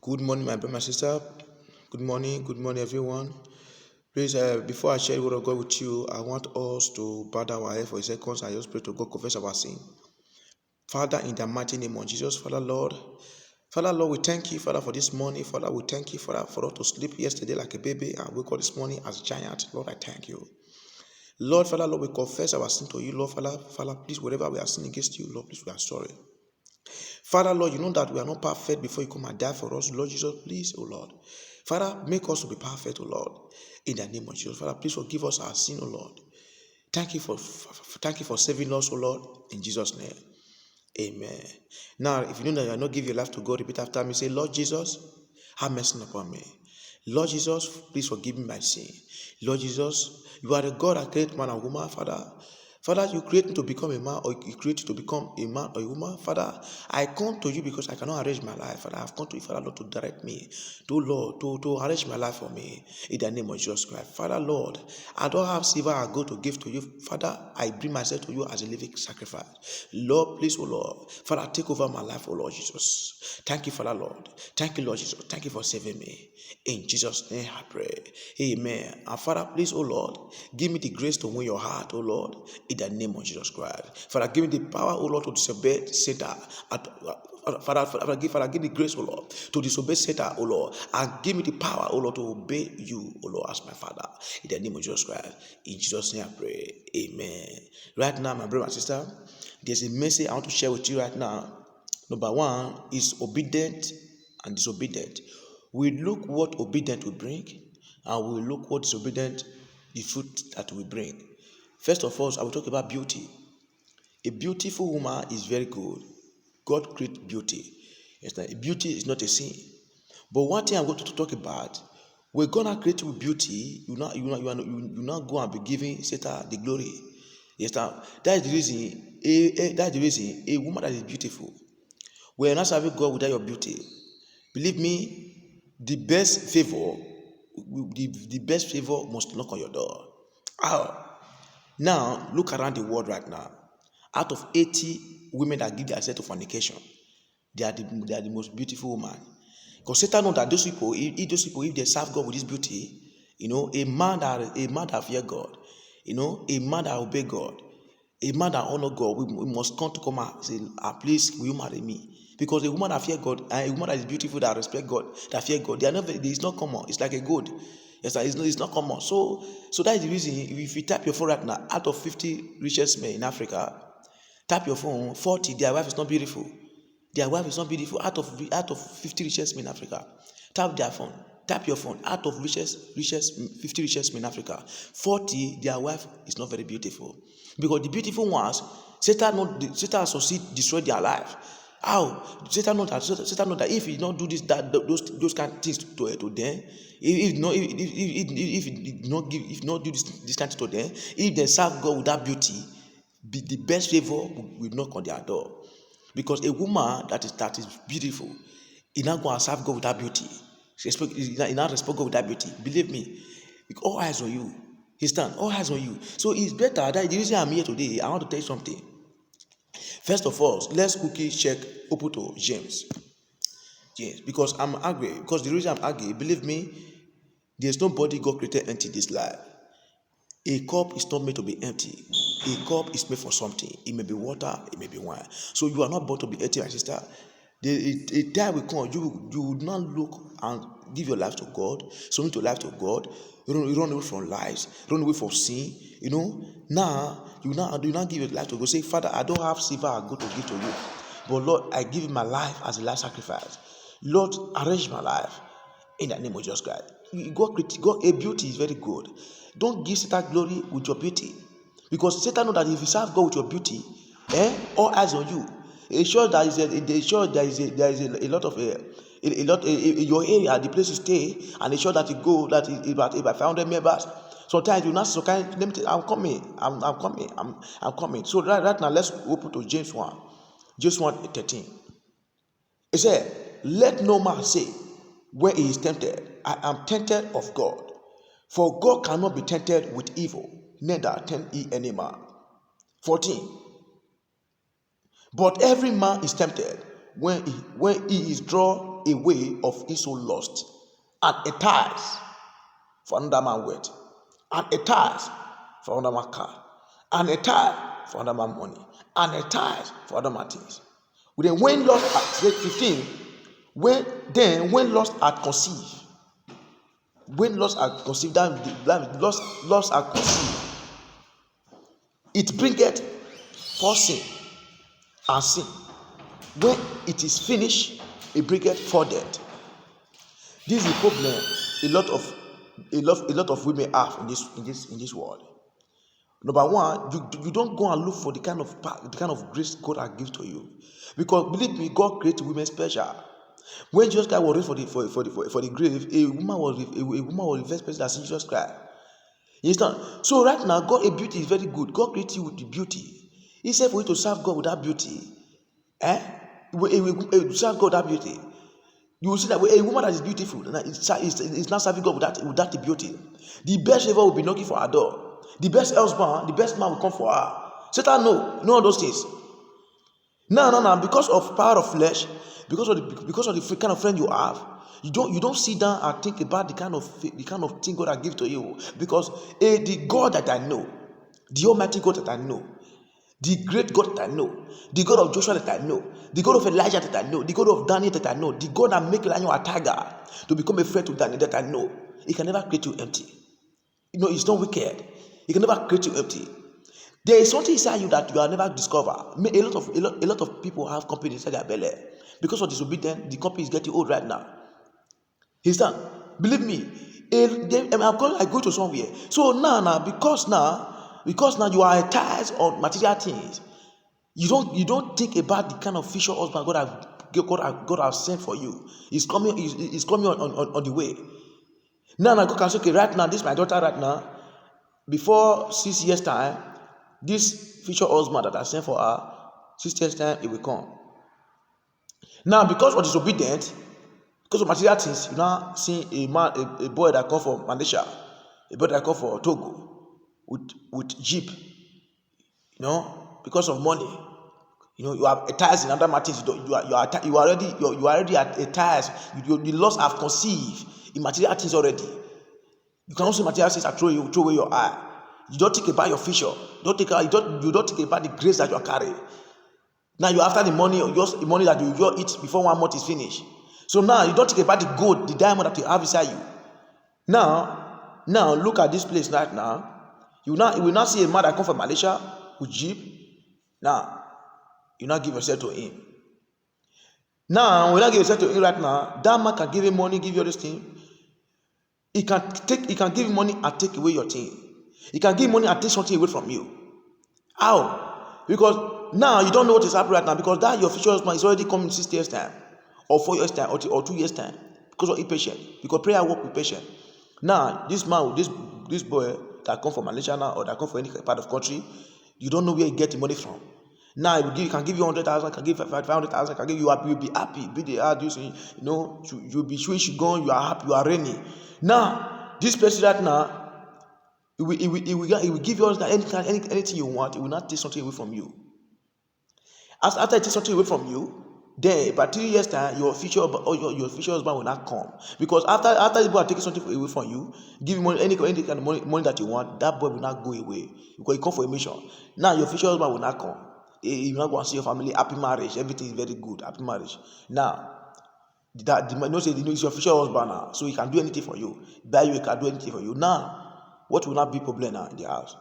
Good morning, my brother, my sister. Good morning, everyone. Please, before I share the word of God with you, I want us to bow down our head for a second and just pray to God, confess our sin. Father, in the mighty name of Jesus, Father, Lord, we thank you, Father, for this morning. Father, we thank you, Father, for us to sleep yesterday like a baby and wake up this morning as a giant. Lord, I thank you. Lord, Father, Lord, we confess our sin to you, Lord, Father, please, wherever we are sinning against you, Lord, please, we are sorry. Father, Lord, you know that we are not perfect before you come and die for us. Lord Jesus, please, oh Lord. Father, make us to be perfect, oh Lord, in the name of Jesus. Father, please forgive us our sin, oh Lord. Thank you for saving us, oh Lord, in Jesus' name. Amen. Now, if you know that you are not giving your life to God, repeat after me. Say, Lord Jesus, have mercy upon me. Lord Jesus, please forgive me my sin. Lord Jesus, you are the God that created man and woman, Father. Father, you create me to become a man, or you create you to become a man or a woman. Father, I come to you because I cannot arrange my life. Father, I've come to you, Father, Lord, to direct me, to Lord, to arrange my life for me in the name of Jesus Christ. Father, Lord, I don't have silver or gold to give to you. Father, I bring myself to you as a living sacrifice. Lord, please, oh Lord, Father, take over my life, oh Lord Jesus. Thank you, Father, Lord. Thank you, Lord Jesus. Thank you for saving me. In Jesus' name I pray. Amen. And Father, please, oh Lord, give me the grace to win your heart, oh Lord, in the name of Jesus Christ. Father, give me the power, oh Lord, to disobey Satan. Father, give me the grace, oh Lord, to disobey Satan, oh Lord, and give me the power, oh Lord, to obey you, oh Lord, as my Father, in the name of Jesus Christ. In Jesus' name I pray. Amen. Right now, my brother and sister, there's a message I want to share with you right now. Number one is obedient and disobedient. We look what obedient will bring, and we look what disobedient, the fruit that will bring. First of all, I will talk about beauty. A beautiful woman is very good. God created beauty. Beauty is not a sin. But one thing I'm going to talk about, we're gonna create you with beauty. You not go and be giving Satan the glory. Yes, that is the reason. That's the reason a woman that is beautiful. We are not serving God without your beauty. Believe me, the best favor must knock on your door. How? Now, look around the world right now. Out of 80 women that give themselves to fornication, they are the most beautiful women. Because Satan knows that those people, if they serve God with this beauty, a man that fear God, a man that obey God, a man that honor God, we must come to come and say, please, will you marry me? Because a woman that fear God and a woman that is beautiful, that respect God, that fear God, it's not common. It's like a gold. Yes, it's not common. So that is the reason. If you tap your phone right now, out of 50 richest men in Africa, tap your phone, 40, their wife is not beautiful. Their wife is not beautiful. Out of 50 richest men in Africa, tap their phone. Tap your phone. Out of 50 richest men in Africa, 40, their wife is not very beautiful. Because the beautiful ones, Satan succeed destroy their life. How? Satan know that if he not do those kind of things to them, if not do this kind of thing to them, if they serve God with that beauty, the best favor will knock on their door. Because a woman that is beautiful, is not going to serve God with that beauty. He not respect God with that beauty. Believe me, all eyes on you. He stand, all eyes on you. So it's better that the reason I'm here today, I want to tell you something. First of all, let's quickly check open to James. James, because I'm angry. Because the reason I'm angry, believe me, there's nobody God created empty this life. A cup is not made to be empty. A cup is made for something. It may be water, it may be wine. So you are not born to be empty, my sister. A time will come, you will not look and give your life to God, submit your life to God. You run away from lies, run away from sin. Now you not give your life to God. Say, Father, I don't have silver or gold to give to you, but Lord, I give my life as a life sacrifice. Lord, arrange my life in the name of Jesus Christ. God, a beauty is very good. Don't give Satan glory with your beauty, because Satan knows that if you serve God with your beauty, all eyes on you. It's sure there is a lot of your area, the place you stay, and it's sure that you go that is about 500 members. Sometimes you not so kind. Let me tell you, I'm coming. I'm coming. So right now, let's open to James 1. James 1:13. It said, let no man say when he is tempted, I am tempted of God. For God cannot be tempted with evil, neither tempt he any man. 14. But every man is tempted when he is drawn gone away of his own lust, and a tithe for another man's wealth, and a tithe for another man's car, and a tithe for another man's money, and a tithe for other man's things. Then when lust at 15, when lust had conceived, that lust had conceived, it bringeth forth sin, and sin, when it is finished, it bringeth forth death. This is the problem a lot of women have in this world. Number one, you don't go and look for the kind of grace God has given to you, because believe me, God created women special. When Jesus Christ was raised for the grave, a woman was the first person that seen Jesus Christ. You understand? So right now, God, a beauty is very good. God created you with the beauty. He said for you to serve God with that beauty. Serve God with that beauty. You will see that a woman that is beautiful is not serving God with that beauty. The best favor will be knocking for her door. The best husband, the best man will come for her. Satan, no all those things. No. Because of power of flesh, because of the kind of friend you have, you don't sit down and think about the kind of thing God has given to you. Because the God that I know, the Almighty God that I know, the great God that I know, the God of Joshua that I know, the God of Elijah that I know, the God of Daniel that I know, the God that make lion a tiger to become a friend to Daniel that I know, He can never create you empty. It's not wicked. He can never create you empty. There is something inside you that you are never discover. A lot of people have company inside their belly. Because of disobedience, the company is getting old right now. He's done. Believe me. I go to somewhere. So now, because now you are attached on material things, you don't think about the kind of future husband God has sent for you. He's coming on the way. Now God can say, okay, right now, this is my daughter right now. Before 6 years' time, this future husband that I sent for her, 6 years' time, it will come. Now, because of disobedience, because of material things, you now see a boy that come from Malaysia, a boy that come from Togo, with jeep, because of money. You have a ties in other matters. You are already at a ties. The loss have conceived in material things already. You can also material things that throw away your eye. You don't think about your future. You don't think about the grace that you are carrying. Now you after the money that you eat before 1 month is finished. So now you don't think about the gold, the diamond that you have inside you. Now look at this place right now. You will not see a man that come from Malaysia with jeep. Now you not give yourself to him. Now when I give yourself to him right now, that man can give you money, give you all this thing. He can give you money and take away your thing. He can give money and take something away from you. How? Because now you don't know what is happening right now, because that your future husband is already coming in 6 years time, or 4 years time, or 2 years time, because of impatience. Because prayer work with patience. Now this man, this boy that come from Malaysia now, or that come from any part of country, you don't know where he get the money from. Now he can give you 100,000, can give 500,000, can give you happy, you'll be happy. Be the hard, you'll be sure you gone, you are happy, you are reigning. Now this person right now, he will give you all that anything you want. He will not take something away from you. After he takes something away from you, then by 3 years time, your future husband will not come. Because after the boy taking something away from you, give him money, any kind of money that you want, that boy will not go away. Because he come for a mission. Now your future husband will not come. You will not go and see your family, happy marriage, everything is very good, happy marriage. Now, it's your future husband now, so he can do anything for you. Buy you, he can do anything for you. Now, what will not be problem now in the house?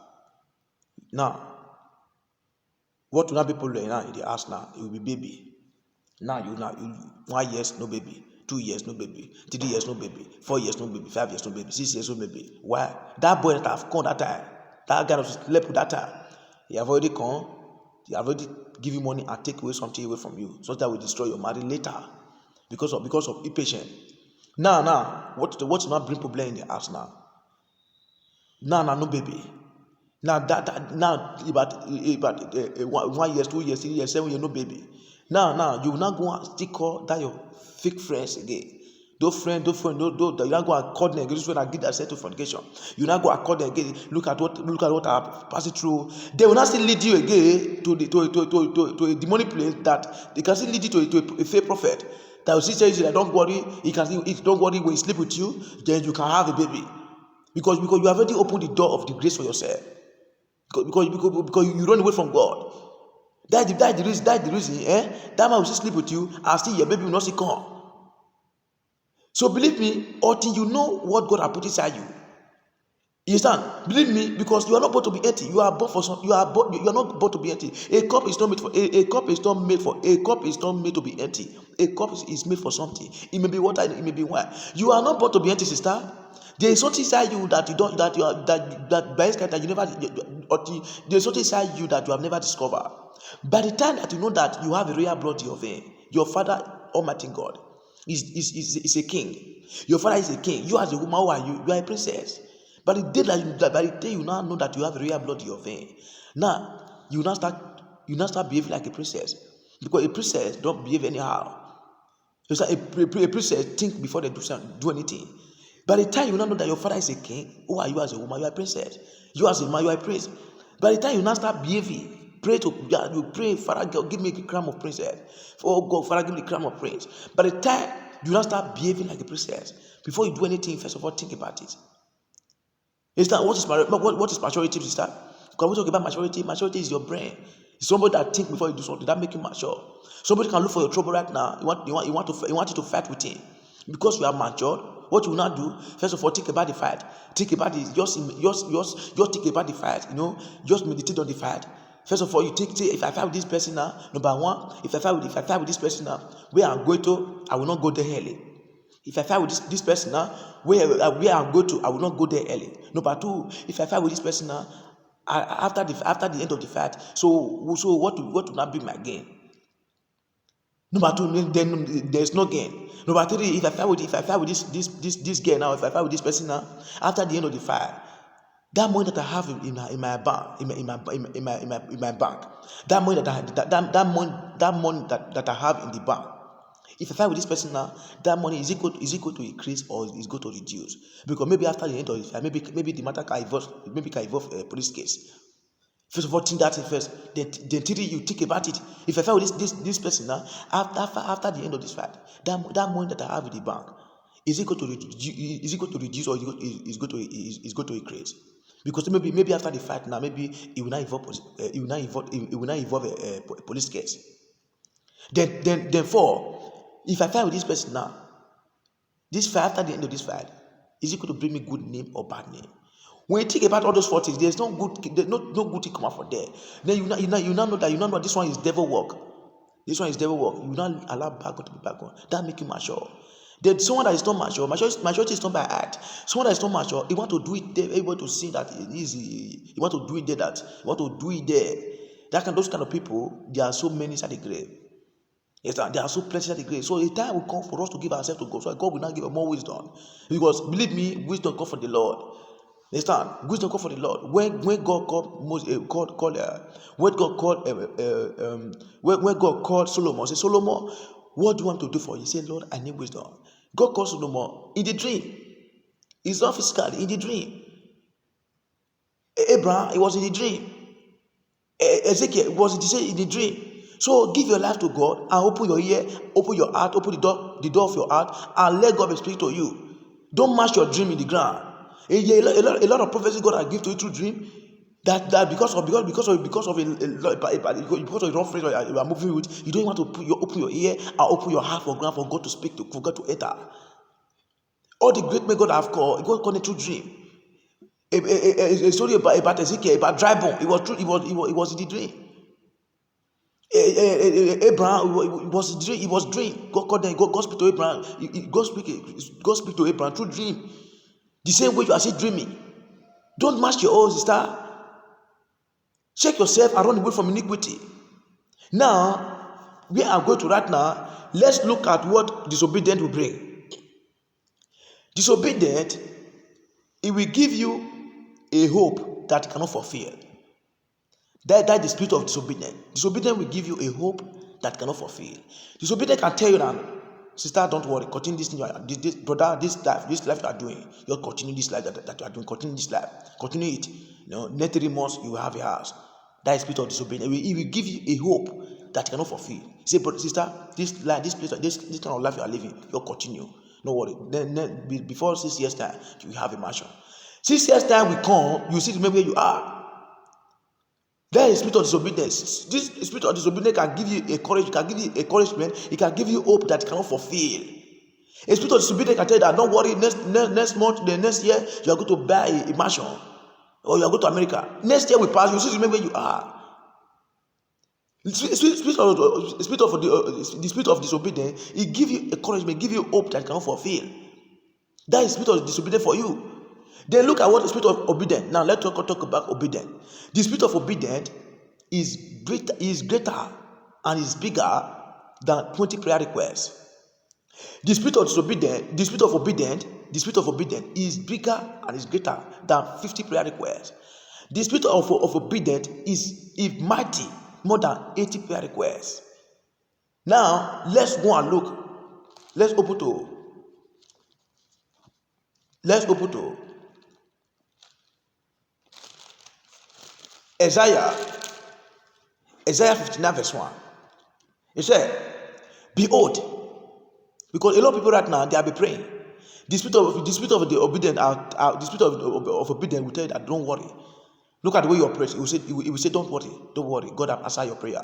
Now, what will not be problem now in the house now? It will be baby. Now, 1 year, no baby. 2 years, no baby. 3 years, no baby. 4 years, no baby. 5 years, no baby. 6 years, no baby. Why? That boy that have come that time, that guy that slept with that time, he have already come. He have already give you money and take away something away from you, so that will destroy your marriage later, because of impatience. Now, what will not bring problem in the house now? Now, no baby. Now about 1 year, 2 years, 3 years, 7 years, no baby. Now you will not go and still call that your fake friends again. Those friends, you not go and call them again. This friend that get themselves to fornication. You not go and call them again. Look at what are passing through. They will not still lead you again to a demonic place, that they can still lead you to a fake prophet That will still tell you that don't worry, don't worry when he sleep with you, then you can have a baby. Because you have already opened the door of the grace for yourself. Because you run away from God. That's the reason, that man will still sleep with you and still your baby will not still come. So believe me, until you know what God has put inside you. You understand? Believe me, because you are not born to be empty. You are born for some. You are not born to be empty. A cup is not made for. A cup is not made for. A cup is not made to be empty. A cup is made for something. It may be water. It may be wine. You are not born to be empty, sister. There is something inside you that you don't. That by that you never. There is something inside you that you have never discovered. By the time that you know that you have a royal blood in your vein, your Father, Almighty God, is a king. Your father is a king. You as a woman, who are you? You are a princess. But the day you now know that you have a royal blood in your vein, now you now start behaving like a princess, because a princess don't behave anyhow. A princess think before they do anything. By the time you now know that your father is a king, who are you as a woman? You are a princess. You as a man, you are a prince. By the time you now start behaving, you pray, Father God, give me a crown of princess. Oh God, Father, give me a crown of prince. By the time you now start behaving like a princess, before you do anything, first of all, think about it. What is maturity, sister? Because we talk about maturity. Maturity is your brain. It's somebody that think before you do something. That make you mature. Somebody can look for your trouble right now. You want you to fight with him. Because you are matured, what you will not do, first of all, think about the fight. Think about it. Just think about the fight. Just meditate on the fight. First of all, you think, if I fight with this person now, number one, if I fight with this person now, where I'm going to, I will not go there early. If I fight with this person now, where I'm going to, I will not go there early. Number two, if I fight with this person now, after the end of the fight, so what will not be my gain? Number two, then there's no gain. Number three, if I fight with this girl now, if I fight with this person now, after the end of the fight, that money that I have in my bank, in my bank, that money that I have in the bank. If I fight with this person now, that money is it going to increase or is going to reduce? Because maybe after the end of the fight, maybe the matter can involve a police case. First of all, think that first. Then three, you think about it. If I fight with this person now, after the end of this fight, that money that I have in the bank, is it going to reduce or is going to increase? Because maybe after the fight now, maybe it will not involve a police case. Then four, if I fight with this person now, this fight, after the end of this fight, is it going to bring me good name or bad name? When you think about all those 4 things, there's no good thing come out for there. Then you now know that this one is devil work. This one is devil work. You now allow backward to be backward. That make you mature. Then someone that is not mature, maturity is not by act. Someone that is not mature, he want to do it there, able to see that it is. He want to do it there. He want to do it there. Those kind of people, there are so many inside the grave. Yes, there are so plenty at the grave. So the time will come for us to give ourselves to God. So God will now give us more wisdom. Because believe me, wisdom comes from the Lord. Understand? Wisdom comes from the Lord. When God called Solomon, say, Solomon, what do you want to do for you? He said, Lord, I need wisdom. God called Solomon in the dream. It's not physically, in the dream. Abraham, it was in the dream. Ezekiel was in the dream. So give your life to God and open your ear, open your heart, open the door of your heart, and let God speak to you. Don't mash your dream in the ground. A lot of prophecy God has given to you through dream. That because of a wrong phrase you are moving with, you don't want to open your ear and open your heart for God to speak to, for God to enter. All the great men God have called, God called it through dream. A story about Ezekiel, about dry bone. It was true. It was in the dream. Abraham, it was dream. God called them. God speak to Abraham. God speak to Abraham through dream. The same way you are still dreaming. Don't match your own, sister. Check yourself and run away from iniquity. Now, we are going to right now. Let's look at what disobedience will bring. Disobedient, it will give you a hope that you cannot fulfill. That is the spirit of disobedience. Disobedience will give you a hope that you cannot fulfill. Disobedience can tell you that, sister, don't worry, continue this brother, this life you are doing. You continue this life that you are doing. Continue this life. Continue it. Next 3 months you will have a house. That is spirit of disobedience. It will give you a hope that you cannot fulfill. Say, but sister, this kind of life you are living, you'll continue. No worry. Then before 6 years time, you have a mansion. 6 years time will come, you see maybe where you are. There is spirit of disobedience. This spirit of disobedience can give you a courage, can give you encouragement, it can give you hope that you cannot fulfill. A spirit of disobedience can tell you that don't worry, next month, the next year, you are going to buy a mansion, or you are going to America. Next year will pass, you see remember where you are. The spirit of disobedience, it give you encouragement, give you hope that you cannot fulfill. That is spirit of disobedience for you. Then look at what the spirit of obedience. Now let's talk about obedience. The spirit of obedience is greater and is bigger than 20 prayer requests. The spirit of disobedience, the spirit of obedience is bigger and is greater than 50 prayer requests. The spirit of obedience is mighty, more than 80 prayer requests. Now let's go and look. Let's open to Isaiah 59 verse 1. It said, behold, because a lot of people right now, they have been praying. The spirit of the obedient, the spirit of obedience will tell you that don't worry. Look at the way you are praying. It will say, don't worry. God have answered your prayer.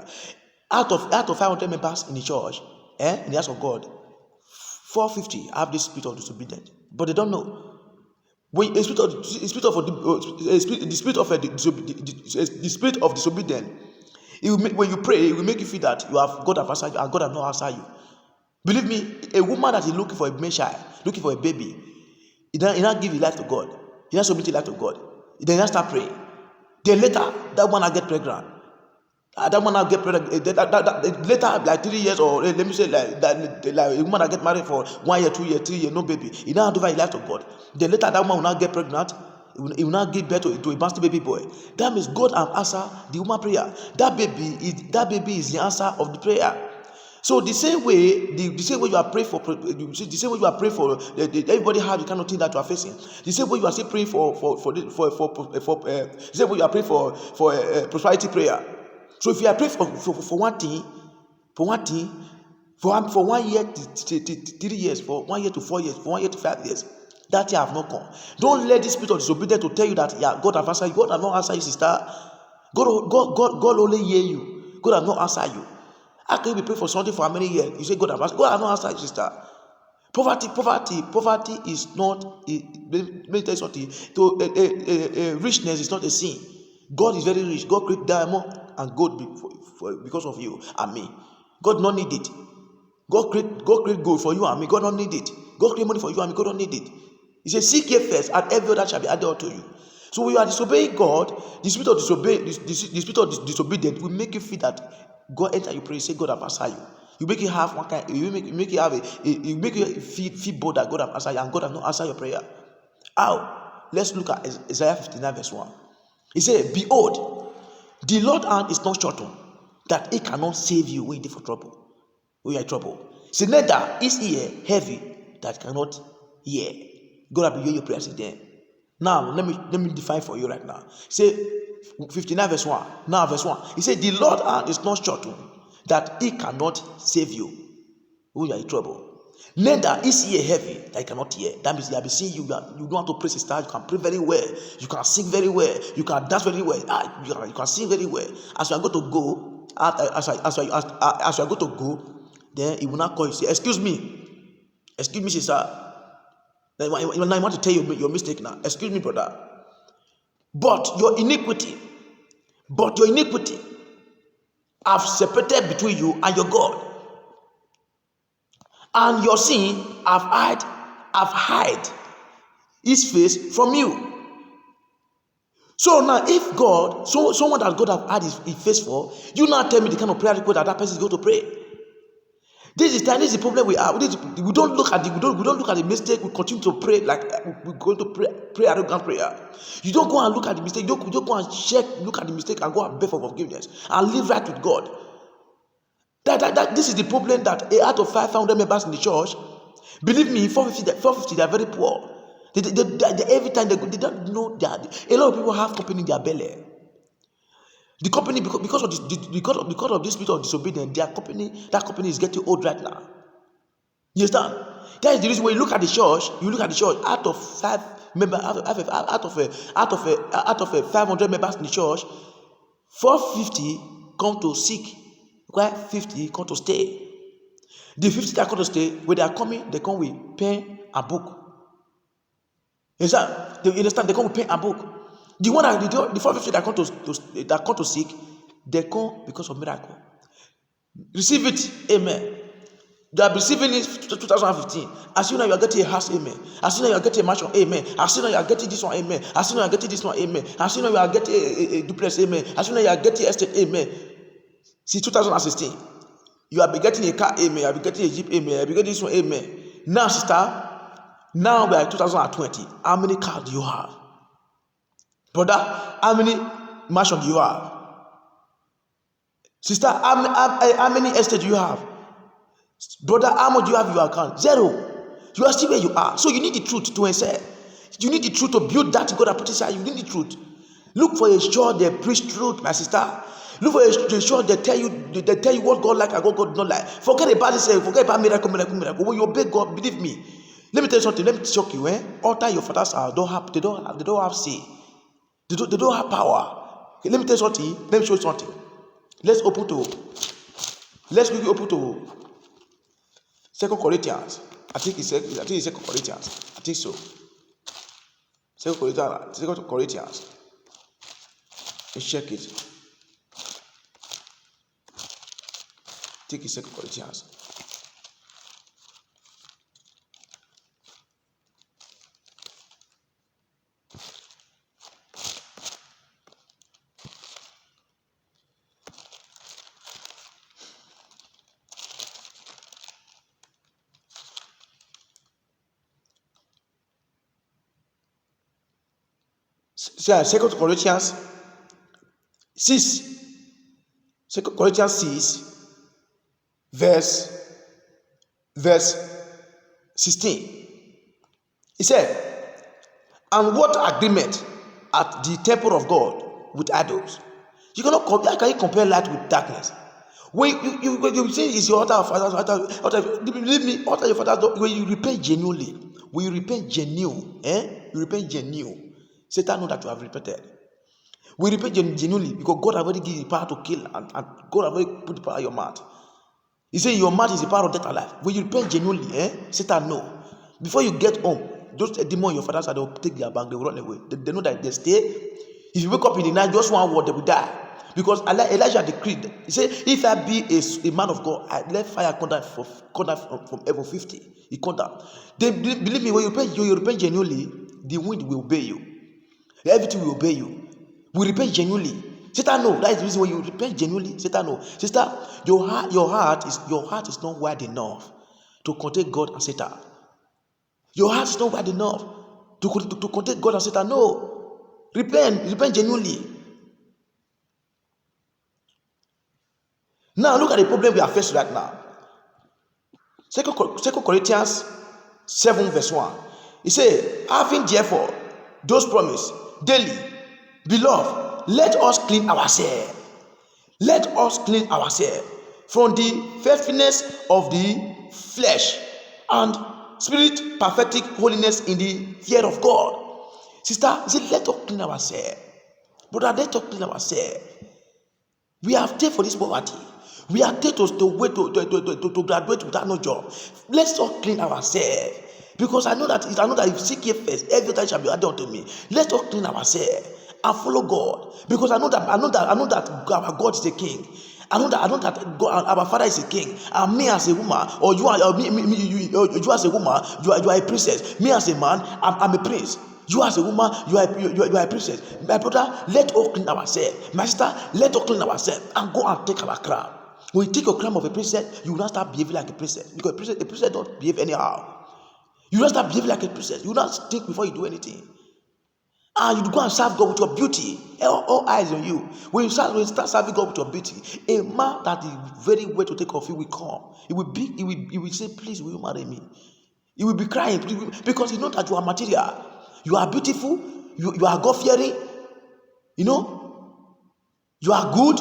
Out of 500 members in the church, in the house of God, 450 have this spirit of disobedience, but they don't know. When the spirit of disobedience, when you pray, it will make you feel that God have answered you and God have not answered you. Believe me, a woman that is looking for a male child, looking for a baby, he not give his life to God. He not submit his life to God. Then he start praying. Then later, that woman get pregnant. That woman get pregnant. Later, like 3 years, or let me say like a woman that get married for 1 year, 2 years, 3 years, no baby. He not give his life to God. Then later, that woman will not get pregnant. He will not give birth to a bastard baby boy. That means God have answered the woman prayer. That baby is the answer of the prayer. So the same way you are praying for, the same way you are praying for, everybody have the kind of thing that you are facing. The same way you are still praying for the same way you are praying for prosperity prayer. So if you are praying for one thing, for 1 year to 3 years, for 1 year to 4 years, for 1 year to 5 years, that year have not come. Don't let this spirit of disobedience to tell you that God have answered you. God have not answered you, sister. God only hear you. God have not answered you. How can you be praying for something for how many years? You say God have answered. God have not answered you, sister. Poverty is not. Let me tell you something. Richness is not a sin. God is very rich. God created diamond and gold because of you and me. God not need it. God create gold for you and me. God don't need it. God create money for you and me. God don't need it. He says, seek ye first, and every other shall be added unto you. So when you are disobeying God, the spirit of disobedience will make you feel that God enter you pray, say God have answered you. You make you have one kind. You make you feel bold that God have answered you, and God have not answered your prayer. How? Let's look at Isaiah 59 verse 1. He said, behold, the Lord's hand is not shortened, that He cannot save you when you are for trouble. When you are in trouble. Say neither is ear heavy that cannot hear. God have been hearing your prayers again. Now let me define for you right now. Say 59 verse 1. Now verse 1. He said, the Lord's hand is not shortened, that He cannot save you when you are in trouble. Neither is He heavy that He cannot hear. That means He have been seeing you. You know how to pray, sister. You can pray very well. You can sing very well. You can dance very well. You can sing very well. As you are going to go, as you are going to go, then He will not call you. Say, excuse me, sister. Now I want to tell you your mistake now. Excuse me, brother. But your iniquity have separated between you and your God. And your sin have hide His face from you. So now if God, someone that God have hide his face for, you now tell me the kind of prayer request that person is going to pray. This is the problem we are. We don't look at the mistake. We continue to pray like we're going to pray arrogant prayer. You don't go and look at the mistake. You don't go and look at the mistake and go and beg for forgiveness and live right with God. This is the problem that out of 500 members in the church, believe me, 450 they are very poor. They every time they don't know that a lot of people have company in their belly. The company, because of this spirit of disobedience, that company is getting old right now. You understand? That is the reason when you look at the church, out of 5 members, out of 500 members in the church, 450 come to seek, while 50 come to stay. The 50 that come to stay, when they are coming, they come with pen and book. You understand? They come with pen and book. The 450 that come to seek, they come because of miracle. Receive it, amen. You are receiving it 2015. As soon as you are getting a house, amen. As soon as you are getting a mansion, amen. As soon as you are getting this one, amen. As soon as you are getting this one, amen. As soon as you are getting a duplex, amen. As soon as you are getting estate, amen. See, 2016, you have been getting a car, amen. You have been getting a jeep, amen. You have been getting this one, amen. Now, sister, now we are in 2020. How many cars do you have? Brother, how many mansion do you have? Sister, how many estate do you have? Brother, how much do you have in your account? 0. You are still where you are. So you need the truth to answer. You need the truth to build that God has put inside. You need the truth. Look for a church that preach truth, my sister. Look for a church that tell you what God like and what God don't like. Forget about this. Forget about miracle. When you obey God, believe me. Let me tell you something. Let me shock you. Altar your father's house they don't have say. They don't have power. Okay, let me tell you something. Let me show you something. Let's quickly open to 2 Corinthians. I think it's 2 Corinthians. I think so. 2 Corinthians. Let's check it. I think it's 2 Corinthians. So 2 Corinthians 6. 2 Corinthians 6, verse 16. He said, and what agreement at the temple of God with idols? You cannot compare. Can you compare light with darkness? When you say it's your altar of fathers, believe me, altar your fathers. When you repent genuinely, you repent genuine. Satan knows that you have repented. We repent genuinely because God has already given you the power to kill, and God has already put the power in your mouth. He said your mouth is the power of death and life. When you repent genuinely, Satan knows. Before you get home, those demons in your father's house, they will take their bag, they will run away. They know that they stay. If you wake up in the night, just one word, they will die. Because Elijah decreed, he said, if I be a man of God, I let fire come down from heaven 50. He come down. Believe me, when you repent genuinely, the wind will obey you. Everything will obey you. We repent genuinely. Satan knows. That is the reason when you repent genuinely, Satan knows. Sister, your heart is not wide enough to contain God and Satan. Your heart is not wide enough to contain God and Satan. No. Repent genuinely. Now look at the problem we are facing right now. 2 Corinthians 7 verse 1. He said, having therefore those promises daily, beloved, let us clean ourselves. Let us clean ourselves from the filthiness of the flesh and spirit, perfecting holiness in the fear of God. Sister, he said, let us clean ourselves. Brother, let us clean ourselves. We have paid for this poverty. We are there to wait to graduate without no job. Let's all clean ourselves. Because I know that if you seek ye first, everything shall be added unto me. Let's all clean ourselves and follow God. Because I know that our God is a king. I know that God, our Father is a king. And me as a woman, or you as a woman, you are a princess. Me as a man, I'm a prince. You as a woman, you are a princess. My brother, let us clean ourselves. My sister, let us clean ourselves and go and take our crown. When you take your crown of a princess, you will not start behaving like a princess. Because a princess don't behave anyhow. You don't start behaving like a princess. You don't think before you do anything. And you go and serve God with your beauty. All eyes on you. When you start serving God with your beauty, a man that is very well to take of you will come. He will say, please, will you marry me? He will be crying because he knows that you are material. You are beautiful. You are God-fearing. You You are good.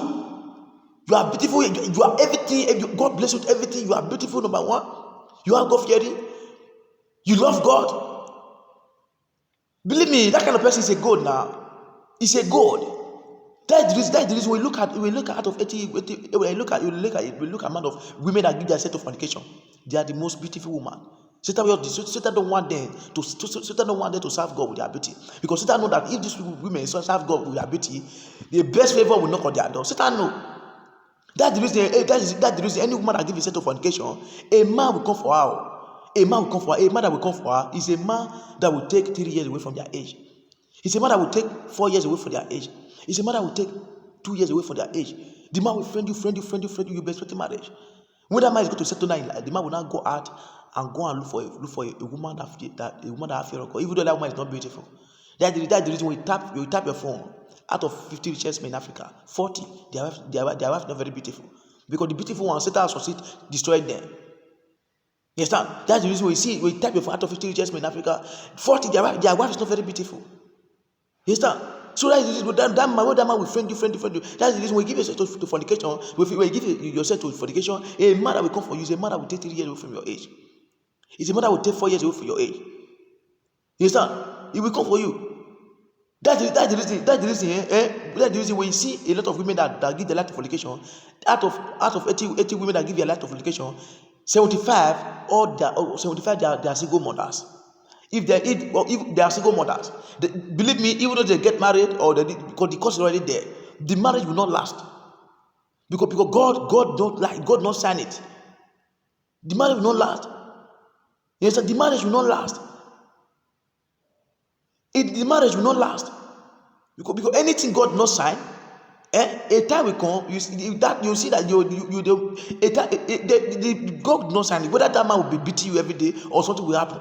You are beautiful. You are everything. God bless you with everything. You are beautiful, number one. You are God-fearing. You love God. Believe me, that kind of person is a God now. He's a God. That's the reason we look at out of 80 we look at amount of women that give their set to fornication. They are the most beautiful woman. Satan don't want them to serve God with their beauty, because Satan know that if these women serve God with their beauty, the best favor will knock on their door. Satan know. That's the reason any woman that gives a set to fornication, a man will come for her. A man that will come for her is a man that will take 3 years away from their age. It's a man that will take 4 years away from their age. It's a man that will take 2 years away from their age. The man will friend you, you'll be expecting marriage. When that man is going to settle down in life, the man will now go out and look for a woman that has fear of God, even though that woman is not beautiful. That's the reason when you tap your phone, out of 50 richest men in Africa, 40, their wife not very beautiful. Because the beautiful ones, Satan has destroyed them. You understand? That's the reason when you type your phone out of 50 richest men in Africa, 40, their wife is not very beautiful. You understand? So that is that man will friend you. That's the reason when you give yourself to fornication, when you give yourself to fornication, a man that will come for you is a man that will take 3 years away from your age. It's a man that will take 4 years away from your age. You understand? He will come for you. That's the reason when you see a lot of women that give their life to fornication, out of 80 women that give their life to fornication, 75 they are single mothers. If they are single mothers, believe me, even though they get married because the cost is already there, the marriage will not last. Because God not sign it. The marriage will not last. Yes, the marriage will not last. The marriage will not last. Because anything God not sign, a time will come, you see that God not sign it, whether that man will be beating you every day or something will happen.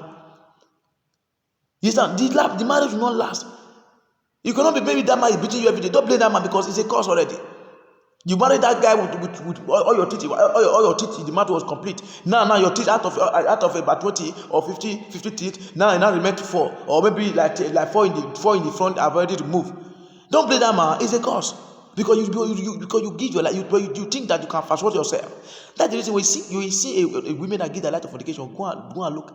Yes, the marriage will not last. You cannot be maybe that man is beating you every day. Don't blame that man, because it's a curse already. You married that guy with all your teeth. All your teeth, the matter was complete. Now your teeth out of about 20 or 50 teeth. Now remain to 4, or maybe like 4 in the front are ready to move. Don't blame that man. It's a curse, because you give your life. You think that you can fast forward yourself. That's the reason you see a women that give their life to fornication. Go and look.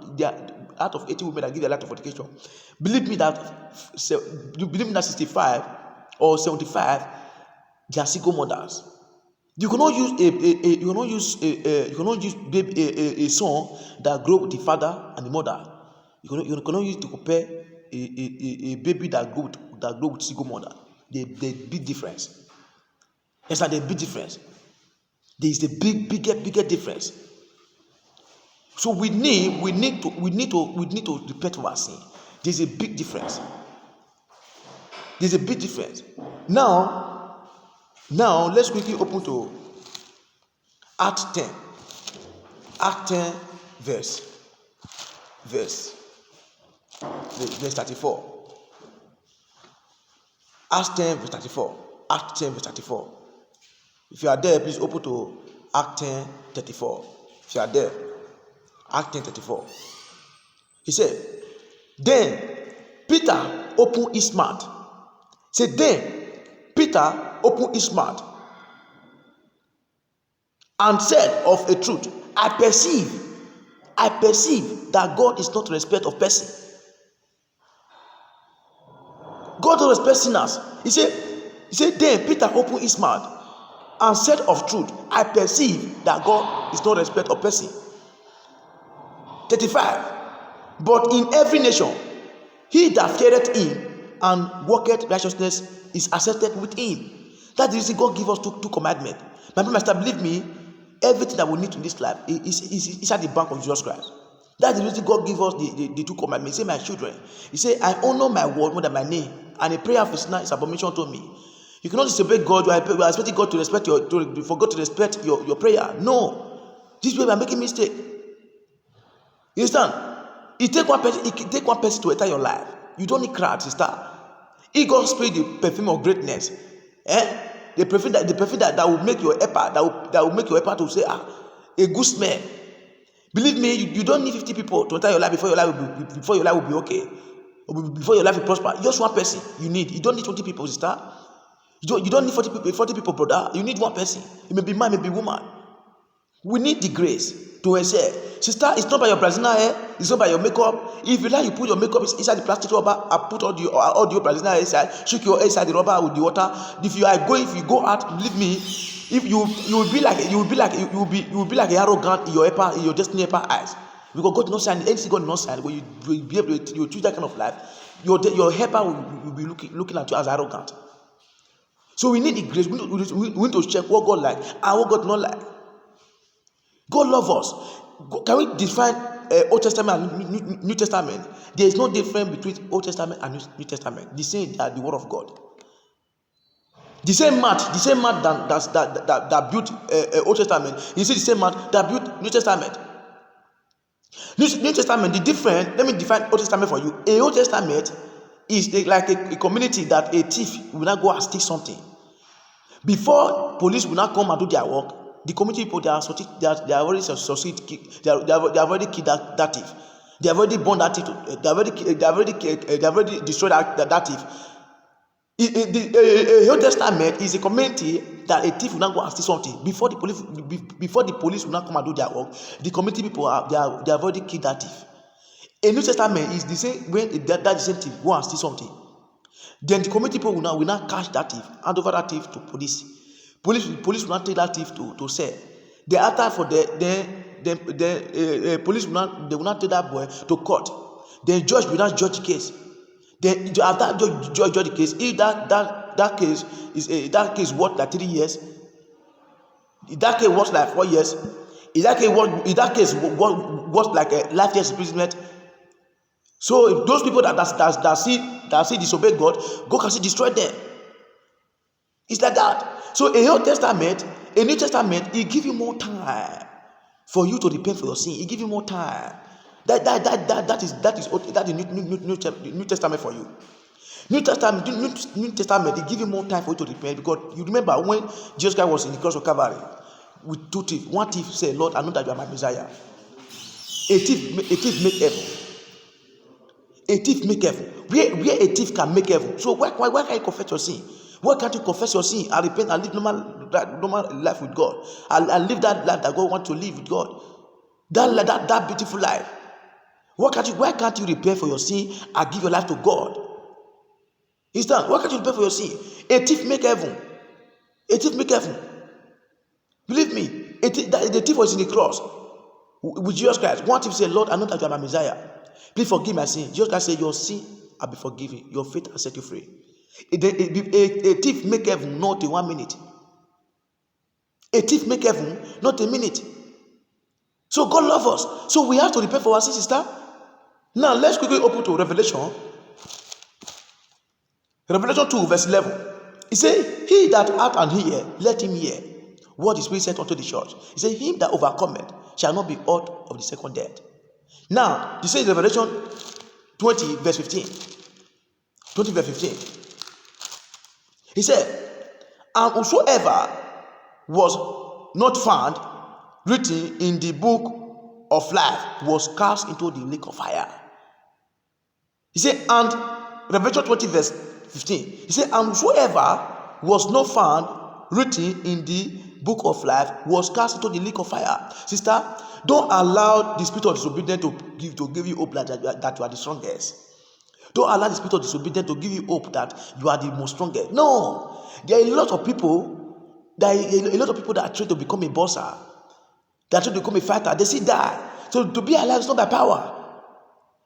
Out of 80 women that give their life to fornication, believe me that 65 or 75, they are single mothers. You cannot use a son that grew with the father and the mother. You cannot use to compare a baby that grew with single mother. They big difference. Yes, like the big difference. There is a bigger difference. So we need to repent of our sin. There's a big difference. Now let's quickly open to Acts 10. Acts 10 verse 34. Acts 10 verse 34. Acts 10 verse 34. If you are there, please open to Acts 10 34. If you are there, Acts 10 34. He said, then Peter opened his mouth. Peter opened his mouth and said, of a truth, I perceive that God is not respect of person. God don't respect sinners. He said, then Peter opened his mouth and said, of truth, I perceive that God is not respect of person. 35. But in every nation, he that feareth him and worketh righteousness is accepted with him. That's the reason God give us two commandments. My master, believe me, everything that we need in this life is at the bank of Jesus Christ. That's the reason God give us the two commandments. He say, my children, he say, I honor my word more than my name, and a prayer of a sinner is abomination to me. You cannot disobey God. You are expecting God to respect for God to respect your prayer. No, this way we are making mistake. You understand? It take one person to enter your life. You don't need crowd, sister. If God spray the perfume of greatness, the perfume that will make your helper, that will make your helper to say, a good smell. Believe me, you don't need 50 people to enter your life before your life will be okay, or before your life will prosper. Just one person you need. You don't need 20 people, sister. You don't need 40 people, brother. You need one person. It may be man, it may be woman. We need the grace to excel. Sister, it's not by your Brazilian hair, it's not by your makeup. If you like, you put your makeup inside the plastic rubber, I put all your Brazilian hair inside, shake your hair inside the rubber with the water. If you go out, believe me, if you will be like arrogant in your destiny helper eyes. Because God did not sign anything. God did not sign. When you be able to choose that kind of life, your helper will be looking at you as arrogant. So we need the grace. We need to check what God like and what God not like. God loves us. Can we define Old Testament and New Testament? There is no difference between Old Testament and New Testament. The same are the Word of God. The same man that built Old Testament. You see the same man that built New Testament. New Testament, the difference. Let me define Old Testament for you. A Old Testament is like a community that a thief will not go and steal something. Before police will not come and do their work, the community people they have already killed that thief. They have already burned that thief. They have already destroyed that thief. A Old Testament is a community that a thief will not go and steal something. Before the police will not come and do their work, the community people they have already killed that thief. A New Testament is the same when that same thief go and steal something. Then the community people will not catch that thief, hand over that thief to police. Police will not take that thief to sell. Then after for police will not take that boy to court. Then judge will not judge the case. Then after judge the case, if that case is worth like 3 years, if that case worth like 4 years, if that case worth like a life imprisonment. So if those people that see disobey God can see destroy them. It's like that. So a Old Testament, a New Testament, it give you more time for you to repent for your sin. It give you more time. That is New Testament for you. New Testament, it give you more time for you to repent, because you remember when Jesus Christ was in the cross of Calvary with two thieves. One thief said, "Lord, I know that you are my Messiah." A thief make heaven. A thief make heaven. Where a thief can make heaven. So why can't you confess your sin? Why can't you confess your sin and repent and live normal life with God? And live that life that God wants to live with God. That beautiful life. Why can't you repent for your sin and give your life to God? It's done. Why can't you repent for your sin? A thief make heaven. A thief make heaven. Believe me, the thief was in the cross with Jesus Christ. One thief said, "Lord, I know that you are my Messiah. Please forgive my sin." Jesus Christ said, "Your sin will be forgiven. Your faith will set you free." A thief make heaven not in 1 minute. A thief make heaven not a minute. So God loves us. So we have to repent for our sin, sister. Now let's quickly open to Revelation. Revelation 2 verse 11. He said, "He that hath an ear, let him hear what the Spirit said unto the church." He said, "Him that overcometh shall not be hurt of the second death." Now, he says in Revelation 20 verse 15. 20 verse 15. He said, "And whosoever was not found written in the book of life was cast into the lake of fire." He said, and Revelation 20 verse 15. He said, "And whosoever was not found written in the book of life was cast into the lake of fire." Sister, don't allow the spirit of disobedience to give you hope that you are the strongest. Don't allow the spirit of disobedience to give you hope that you are the most strongest. No, there are a lot of people that are trying to become a bosser. They are trying to become a fighter. They see die. So to be alive is not by power.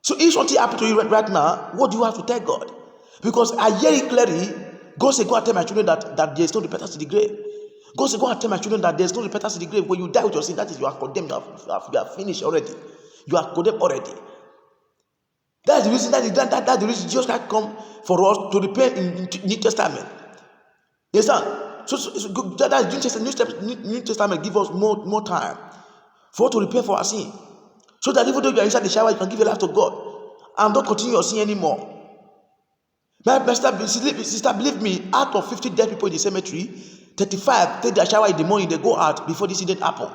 So if something happened to you right now, what do you have to tell God? Because I hear it clearly. God said, "Go and tell my children that there is no repentance in the grave." God said, "Go and tell my children that there is no repentance in the grave." When you die with your sin, that is, you are condemned. You are finished already. You are condemned already. That's the reason. That's the reason Jesus Christ come for us to repent in New Testament. Yes, sir. So that New Testament give us more time for us to repent for our sin, so that even though you are inside the shower, you can give your life to God and don't continue your sin anymore. My sister, believe me, out of 50 dead people in the cemetery, 35 take their shower in the morning, they go out before this incident happen.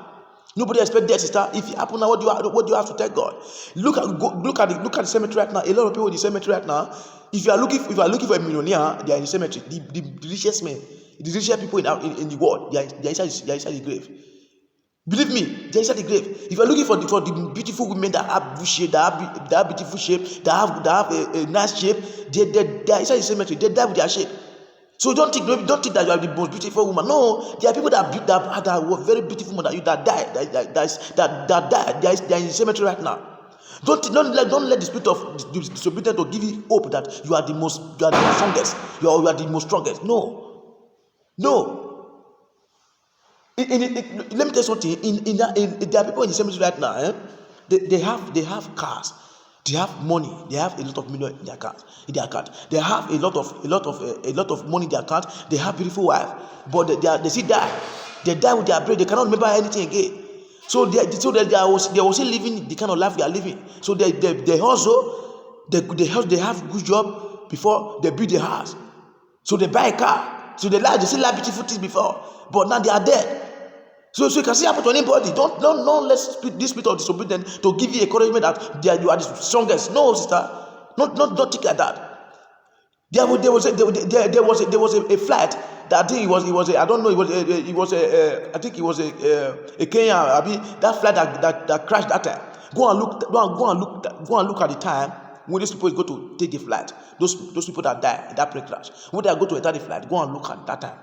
Nobody expect death, sister. If it happen now, what do you have to tell God? Look at the cemetery right now. A lot of people in the cemetery right now. If you are looking for a millionaire, they are in the cemetery. The richest men, the richest people in the world, they are inside the grave. Believe me, they are inside the grave. If you are looking for the beautiful women that have shape, that have beautiful shape, that have a nice shape, they are inside the cemetery. They die with their shape. So don't think that you are the most beautiful woman. No, there are people that are very beautiful women that died. They are in the cemetery right now. Don't let the spirit of disobedience to give you hope that you are the strongest. You are the most strongest. No. Let me tell you something. There are people in the cemetery right now. They have cars. They have money. They have a lot of money in their account. They have a lot of money in their account. They have beautiful wife, but they still die. They die with their brain. They cannot remember anything again. So they are still living the kind of life we are living. So they also they have good job before they build a house. So they buy a car. So they still like beautiful things before, but now they are dead. So you can see happen to anybody. Don't let this spirit of disobedience to give you encouragement that you are the strongest. No, sister. Don't think like that. There was a flight that I think it was I don't know, I think it was a Kenya. I mean, that flight that crashed that time. Go and look at the time when these people go to take the flight. Those people that die in that plane crash. When they are going to enter the flight, go and look at that time.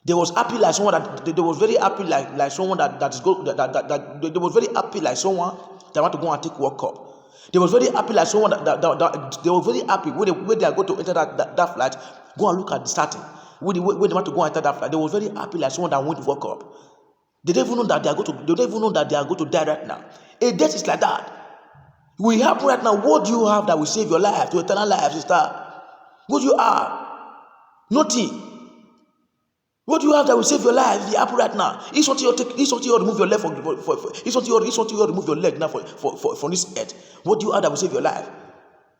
They was happy like someone they was very happy like someone that is go that they was very happy like someone that want to go and take World Cup. They was very happy like someone that they were very happy when they are going to enter that flight. Go and look at the starting. When they want to go and enter that flight, they was very happy like someone that went to World Cup. They don't even know that they are going to die right now. A death is like that. We happen right now. What do you have that will save your life to eternal life, sister? What do you have? Nothing. What do you have that will save your life? The apple right now. It's what you remove your leg it's what you remove your leg now for this earth. What do you have that will save your life?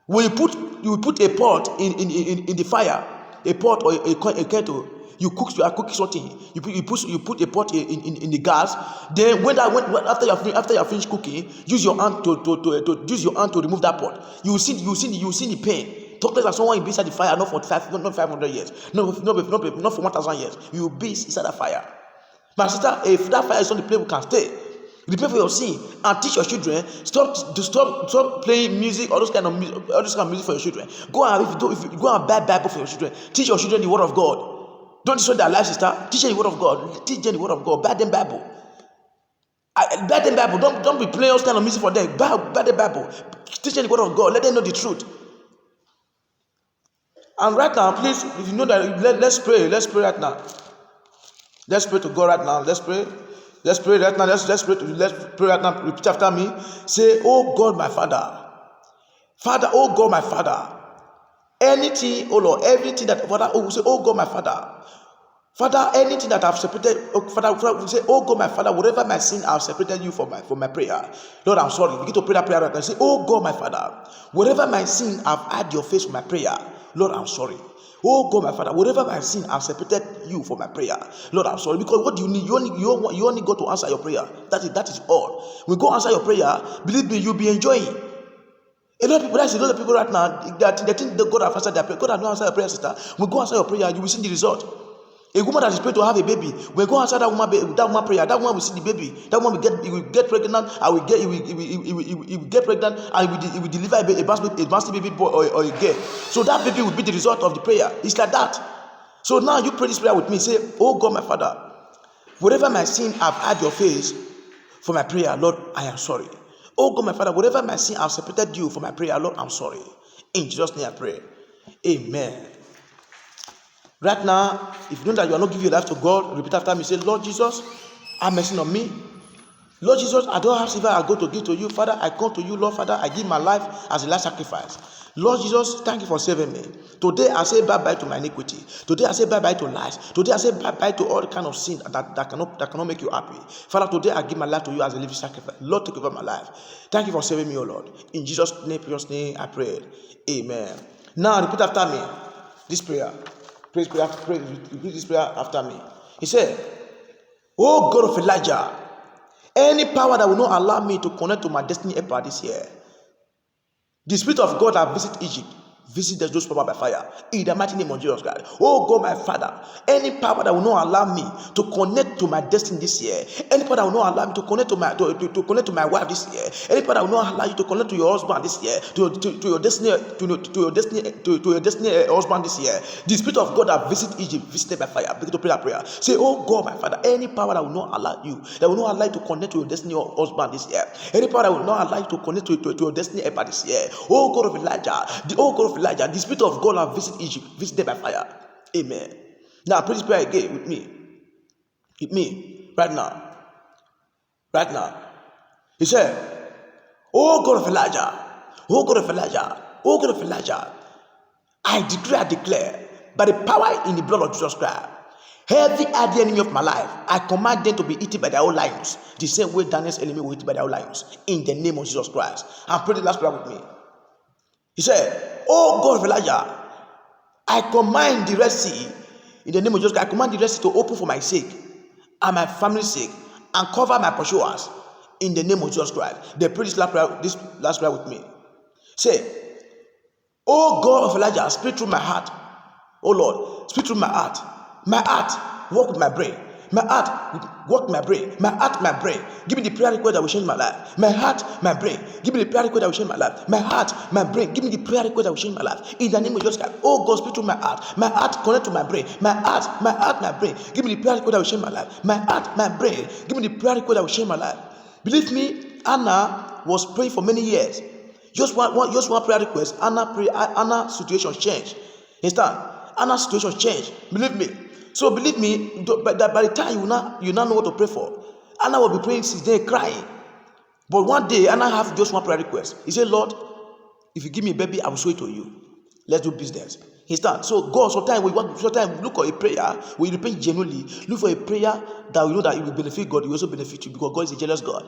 When you put a pot in the fire, a pot or a kettle, you are cooking something. You put a pot in the gas. Then after you finish cooking, use your hand to remove that pot. You will see the pain. Talk less like someone be inside the fire, not for 500 years, not for 1,000 years. You will be inside that fire. My sister, if that fire is not the place we can stay, repent for your sin and teach your children. Stop playing music or those kind of music for your children. Go and buy Bible for your children. Teach your children the word of God. Don't destroy their life, sister. Teach them the word of God. Teach them the word of God. Buy them Bible. Buy them Bible. Don't be playing those kind of music for them. Buy the Bible. Teach them the word of God. Let them know the truth. And right now, please, if you know that, let's pray. Let's pray right now. Let's pray to God right now. Let's pray. Let's pray right now. Let's pray right now. Repeat after me. Say, oh God, my Father. Father, oh God, my Father. Anything, oh Lord, everything that, Father, oh, say, oh God, my Father. Father, anything that I've separated, Father, say, oh God, my Father, whatever my sin I've separated you from my prayer. Lord, I'm sorry. Begin to pray that prayer right now. Say, oh God, my Father, whatever my sin I've had your face from my prayer. Lord, I'm sorry. Oh God, my Father, whatever my sin I've separated you from my prayer. Lord, I'm sorry. Because what do you need? You only go to answer your prayer. That is all. When you go answer your prayer, believe me, you'll be enjoying. A lot of people right now that they think that God has answered their prayer. God has not answered your prayer, sister. When you go answer your prayer, you will see the result. A woman that is praying to have a baby, when you go answer that woman prayer, that woman will see the baby. That woman will get pregnant. He will get pregnant, and he will deliver a bastard baby boy or a girl. So that baby will be the result of the prayer. It's like that. So now you pray this prayer with me. Say, oh God, my Father, whatever my sin I've had your face for my prayer, Lord, I am sorry. Oh God, my Father, whatever my sin I've separated you for my prayer, Lord, I'm sorry. In Jesus' name I pray. Amen. Right now, if you know that you are not giving your life to God, repeat after me. Say, Lord Jesus, have mercy on me. Lord Jesus, I don't have silver I go to give to you. Father, I come to you, Lord. Father, I give my life as a last sacrifice. Lord Jesus, thank you for saving me. Today I say bye-bye to my iniquity. Today I say bye-bye to lies. Today I say bye-bye to all the kind of sin that cannot make you happy. Father, today I give my life to you as a living sacrifice. Lord, take over my life. Thank you for saving me, O Lord. In Jesus' name, I pray. Amen. Now repeat after me this prayer. Repeat this prayer after me. He said, oh God of Elijah, Any power that will not allow me to connect to my destiny empire this year. The Spirit of God that visit Egypt, visit those power by fire. In the mighty name of Jesus Christ. Oh God, my Father, any power that will not allow me to connect to my destiny this year, any power that will not allow me to connect to my to connect to my wife this year, any power that will not allow you to connect to your husband this year, to your destiny, to your destiny husband this year. The Spirit of God that visit Egypt, visited by fire. Begin to pray that prayer. Say, oh God, my Father, any power that will not allow you, that will not allow you to connect to your destiny husband this year, any power that will not allow you to connect to your destiny empire this year. Oh God of Elijah, the Spirit of God have visited Egypt, visited by fire. Amen. Now, please pray again with me, right now. Right now. He said, oh God of Elijah, oh God of Elijah, oh God of Elijah, I declare, by the power in the blood of Jesus Christ, every other enemy of my life, I command them to be eaten by their own lions, the same way Daniel's enemy were eaten by their own lions, in the name of Jesus Christ. And pray the last prayer with me. He said, oh God of Elijah, I command the Red Sea, in the name of Jesus Christ, I command the Red Sea to open for my sake, and my family's sake, and cover my pursuers, in the name of Jesus Christ. They pray this last prayer with me. Say, oh God of Elijah, speak through my heart. Oh Lord, speak through my heart. My heart, work with my brain. My heart, work with my brain. My heart, my brain. Give me the prayer request that will change my life. My heart, my brain. Give me the prayer request that will change my life. My heart, my brain. Give me the prayer request that will change my life. In the name of Jesus Christ. Oh God, speak through my heart. My heart, connect to my brain. My heart, my brain. Give me the prayer request that will change my life. My heart, my brain. Give me the prayer request that will change my life. Believe me, Anna was praying for many years. Just one prayer request. Anna's situation changed. Understand? Anna's situation changed. Believe me. So believe me, by the time you now know what to pray for. Anna will be praying since day, crying. But one day, Anna have just one prayer request. He said, Lord, if you give me a baby, I will show it to you. Let's do business. Understand? So God, sometimes look for a prayer where you pray genuinely. Look for a prayer that you know that it will benefit God. It will also benefit you, because God is a jealous God.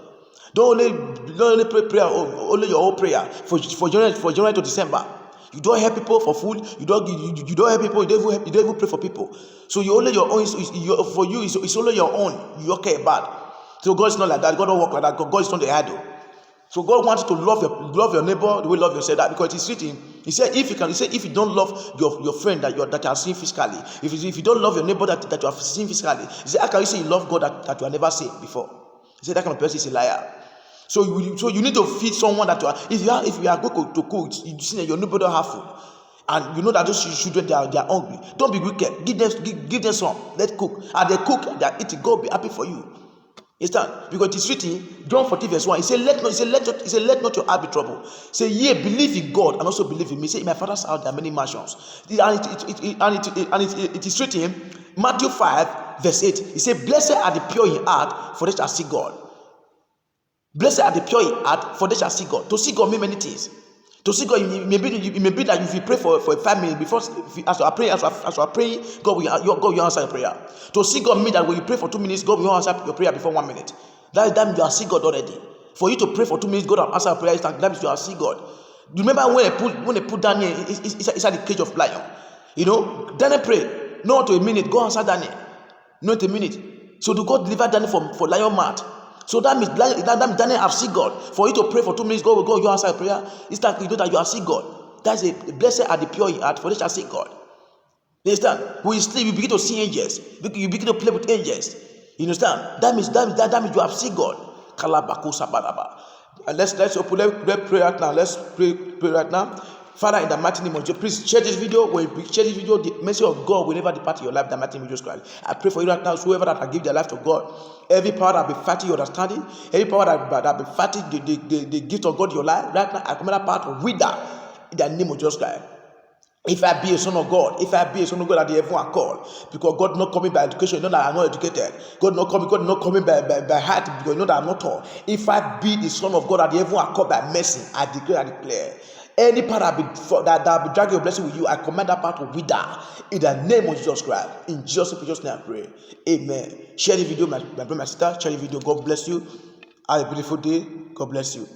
Don't only pray prayer, only your own prayer for January to December. You don't help people for food. You don't help people. You don't even pray for people. So you only your own. For you, it's only your own. You okay bad. So God is not like that. God don't work like that. God is not the idol. So God wants you to love your neighbor the way you love yourself. That because it's written. He said if you don't love your friend that you are seeing physically, if you don't love your neighbor that you are seeing physically, he said how can you say you love God that you have never seen before? He said that kind of person is a liar. So you need to feed someone that you are. If you are going to cook, you see that your neighbor don't have food, and you know that those children they are hungry. Don't be wicked. Give them some. Let's cook. And they cook, they are eating. God will be happy for you. Understand? Because it's written, John 14 verse 1. He said, let not your heart be troubled. Say, yea, believe in God and also believe in me. Say, in my Father's house there are many mansions. And it is written, Matthew 5 verse 8. He said, blessed are the pure in heart, for they shall see God. Blessed are the pure in heart, for they shall see God. To see God mean many things. To see God, it may be that if you pray for 5 minutes before, as you are praying, God will answer your prayer. To see God mean that when you pray for 2 minutes, God will answer your prayer before 1 minute. That means you are seeing God already. For you to pray for 2 minutes, God will answer your prayer. That means you are seeing God. You remember when they put Daniel inside the cage of lion? You know, Daniel prayed not to a minute. God answered Daniel, not a minute. So to God deliver Daniel for lion mouth. So that means Daniel have seen God. For you to pray for 2 minutes, God will go, you answer a prayer. It's like you know that you are seeing God. That's a blessed are the pure in heart, for they shall see God. You understand? When you sleep, you begin to see angels. You begin to play with angels. You understand? That means you have seen God. And let's pray right now. Let's pray right now. Father, in the mighty name of Jesus, please share this video. When you share this video, the mercy of God will never depart in your life. In the mighty name of Jesus Christ. I pray for you right now, whoever that will give their life to God. Every power that be fighting your understanding, every power that be fighting the gift of God in your life, right now, I command that power to wither in the name of Jesus Christ. If I be a son of God, that the heaven are called, because God not coming by education, you know that I'm not educated. God not coming by height, because you know that I'm not tall. If I be the son of God, that the heaven are called by mercy, I declare. Any part that will be dragging your blessing with you, I command that part to wither in the name of Jesus Christ. In Jesus' precious name I pray. Amen. Share the video, my brother, my sister. Share the video. God bless you. Have a beautiful day. God bless you.